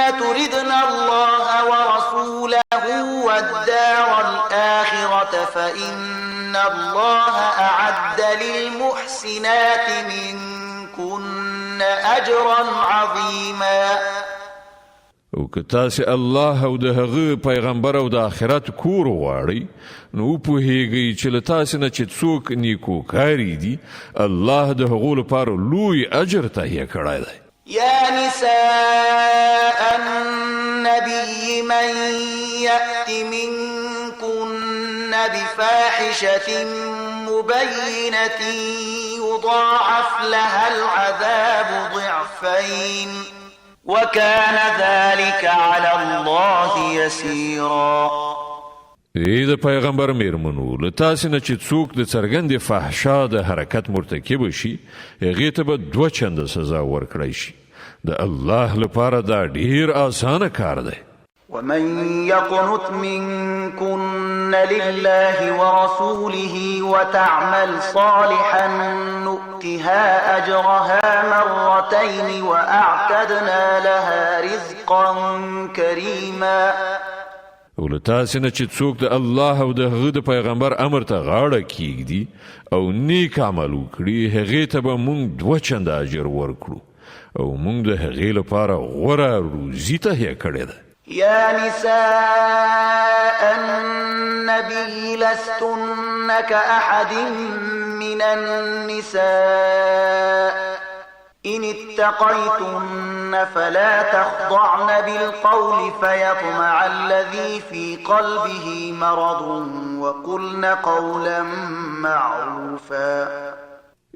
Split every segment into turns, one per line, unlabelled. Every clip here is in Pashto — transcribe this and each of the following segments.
تردن الله ورسوله والدار الآخرة فإن الله أعد للمحسنات منكن أجرا عظيما.
او که تاسې الله او د هغه پیغمبر او د آخرت کور غواړئ نو وپوهیږئ چې له تاسې نه چې څوک نیکوکاري دي الله د هغو لپاره لوی اجر تهیه کړی دی.
يا نساء النبي من يأت منكن بفاحشة مبينة يضاعف لها العذاب ضعفين وكان ذلك على الله يسيرا.
ای د پیغمبر میرمنو له تاسې نه چې څوک د څرګندې فحشا د حرکت مرتکب شي هغې ته به 2 چنده سزا ورکړی شي. د الله لپاره دا ډیر آسانه کار دی.
ومن يقنت منكن لله ورسوله وتعمل صالحا نؤتها أجرها مرتين وأعتدنا لها رزقا كريما.
او له تاسې نه چې څوک د الله او د هغه د پیغمبر امر ته غاړه کیږدي او نیک عمل وکړي هغې ته به موږ 2 چنده اجر ورکړو او موږ د هغې لپاره غوره روزي تهیه کړې ده.
يا نساء النبي لستن كأحد من النساء إن اتقيتن فلا تخضعن بالقول فيطمع الذي في قلبه مرض وقلن قولا معروفا.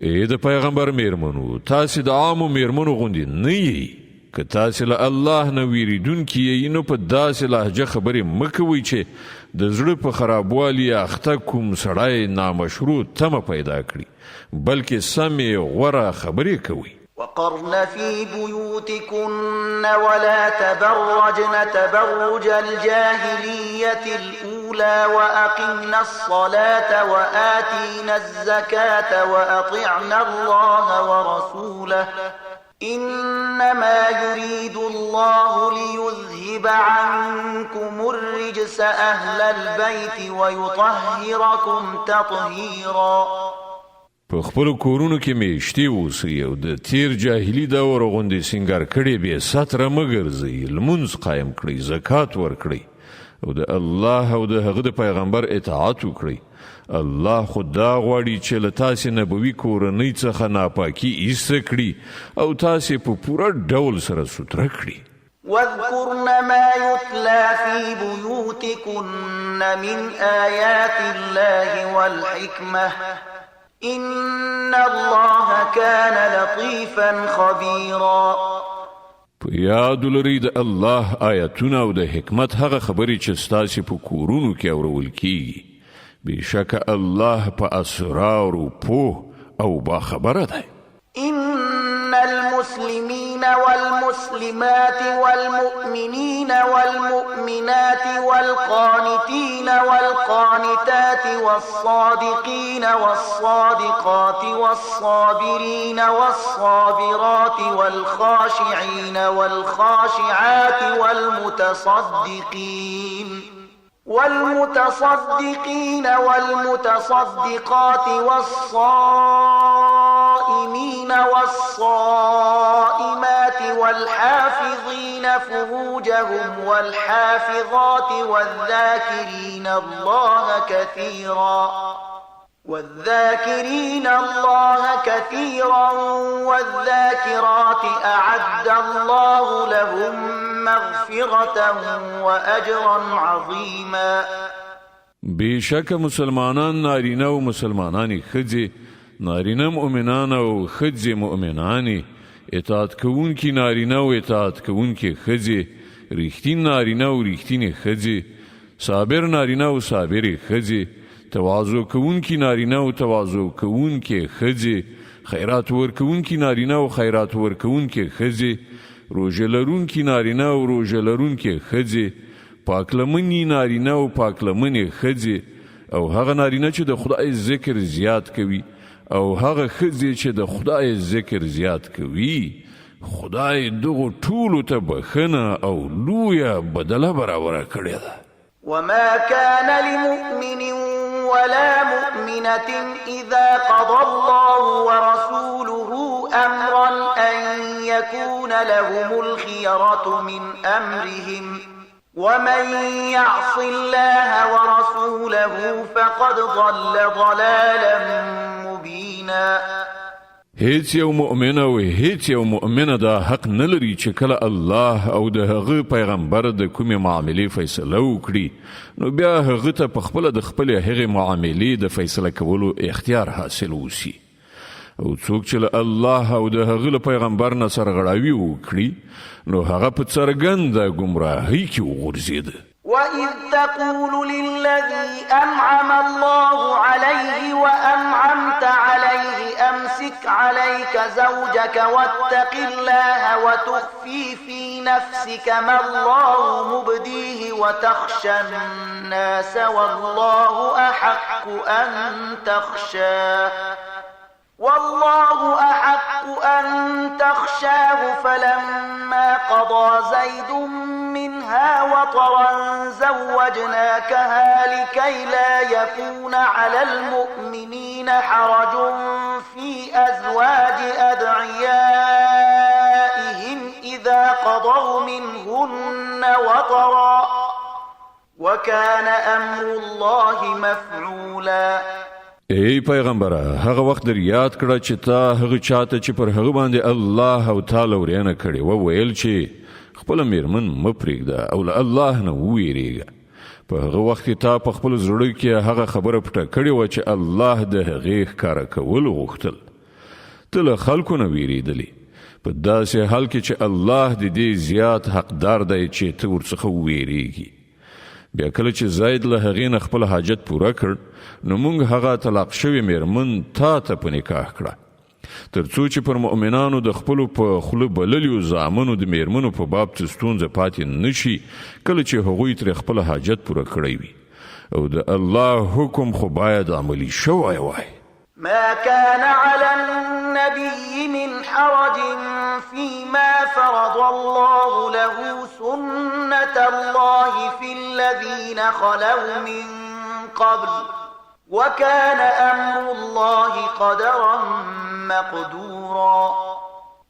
ای د پیغمبر میرمنو تاسې د عامو میرمنو غوندې نه یئ. که تاسې له الله نه ویریدونکي یئ نو په داسې لهجه خبرې مه کوئ چې د زړه په خرابوالي اخته کوم سړی نامشروع تمه پیدا کړي بلکې سمې غوره خبرې کوئ.
وقرن في بيوتكن ولا تبرجن تبرج الجاهلية الأولى وأقمنا الصلاة وآتينا الزكاة وأطعنا الله ورسوله إنما يريد الله ليذهب عنكم الرجس أهل البيت ويطهركم تطهيرا.
په خپلو کورونو کې میشتي اوسئ او د تیر جاهلي دور غوندې سینګار کړي بې ستره مه ګرځئ، لمونځ قایم کړئ، زکات ورکړئ او د الله او د هغه د پیغمبر اطاعت وکړئ. الله خو دا غواړي چې له تاسې نبوي کورنۍ څخه ناپاکي ایسته کړي او تاسې په پوره ډول سره سوتره کړي.
واذكرن ما يتلى في بيوتكن من آيات الله والحكمة إن الله كان لطيفا خبيرا.
په یاد لرئ د الله آیتونه او د حکمت هغه خبرې چې ستاسې په کورونو کې اورول کیږي. بېشکه الله په اسرارو پوه او باخبره دی.
إن المسلمين والمسلمات والمؤمنين والمؤمنات والقانتين والقانتات والصادقين والصادقات والصابرين والصابرات والخاشعين والخاشعات والمتصدقين والمتصدقات والصائمين والصائمات والحافظين فروجهم والحافظات والذاكرين الله كثيرا والذاكرات أعد الله لهم مغفرة وأجرا عظيما.
بشک مسلمانان نارینه او مسلمانانی ښځې، نارینه مؤمنان او ښځې مؤمنانی، اطاعت کوونکي نارینه او اطاعت کوونکي ښځې، ریښتین نارینه او ریښتینې ښځې، صابر نارینه او صابرې ښځې، تواضع کوونکي نارینه او تواضع کوونکي ښځې، خیرات ورکوونکي نارینه او خیرات ورکوونکي ښځې، روژه لرونکي نارینه او روژه لرونکي ښځې، پاکلمنې نارینه او پاکلمنې ښځې، او هغه نارینه چې د خدای ذکر زیات کوي او هغه ښځې چې د خدای ذکر زیات کوي، خدای دغو ټولو ته بخښنه او لویه بدله برابره کړې ده.
وما كان لمؤمن ولا مؤمنة إذا قضى الله ورسوله أمرا أن يكون لهم الخيرة من أمرهم ومن يعص الله ورسوله فقد ضل ضلالا مبينا.
هیڅ یو مؤمن او هیڅ یو مؤمنه دا حق نه لري چې کله الله او د هغه پیغمبر د کومې معاملې فیصله وکړي نو بیا هغه ته په خپله د خپلې هغې معاملې د فیصله کولو اختیار حاصل وسي. او څوک چې له الله او د هغه له پیغمبر نه سرغړاوي وکړي نو هغه په څرګنده ګمراهۍ کې وغورځېده.
وَإِذْ تَقُولُ لِلَّذِي أَنْعَمَ اللَّهُ عَلَيْهِ وَأَنْعَمْتَ عَلَيْهِ أَمْسِكْ عَلَيْكَ زَوْجَكَ وَاتَّقِ اللَّهَ وَتُخْفِي فِي نَفْسِكَ مَا اللَّهُ مُبْدِيهِ وَتَخْشَى النَّاسَ وَاللَّهُ أَحَقُّ أن تخشاه فلما قضى زيد منها وطرا زوجناكها لكي لا يكون على المؤمنين حرج في أزواج أدعيائهم إذا قضوا منهن وطرا وكان أمر الله مفعولا.
ای پیغمبره هغه وخت در یاد کړه چې تا هغه چاته چې پر هغه باندې الله او تعالی ورینه کړي وویل چې خپل میرمن مه پرېږده او له الله نه وویریږه. په هغه وخت کې تا په خپل زړه کې هغه خبره پټه کړې وه چې الله د هغې ښکاره کول غوښتل. ته له خلکو نه ویریدلې په داسې حال کې چې الله د دې زیات حقدار دی چې ته ورڅخه وویریږي. بیا کله چې زید له هغې نه خپل حاجت پوره کړ نو موږ هغه طلاق شوې میرمن تا ته په نکاح کړه تر څو چې پر مؤمنانو د خپلو په خوله بللیو زامنو د میرمنو په باب څه ستونزه پاتې نشي کله چې هغوی ترې خپل حاجت پوره کړی وي او د الله حکم خو باید عملي شوی وای.
ما كان على النبي من حرج فيما فرض الله له سنة الله في الذين خلوا من قبل وكان أمر الله قدرا مقدورا.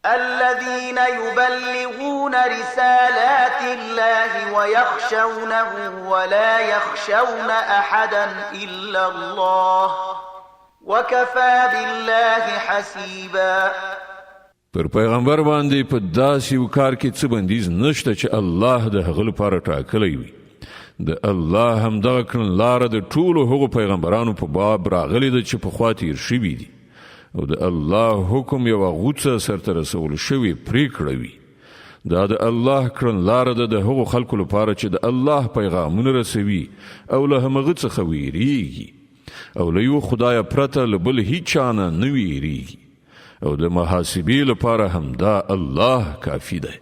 الذين يبلغون رسالات الله ويخشونه ولا يخشون أحدا إلا الله وَكَفَى بِاللَّهِ حَسِيبًا.
پر پیغمبر باندې په داسې یو کار کې څه بندیز نشته چې الله د هغه لپاره ټاکلی وي. د الله همدغه کړنلاره د ټولو هغو پیغمبرانو په باب راغلې ده چې پخوا تیر شوي دي او د الله حکم یوه غوڅه سرته رسول شوې پرېکړه وي. دا د الله کړنلاره ده د هغو خلکو لپاره چې د الله پیغامونه رسوي او له همغه څخه ویریږي او له یو خدای پرته له بل هیچا نه نه ویریږي او د محاسبې لپاره همدا الله کافي دی.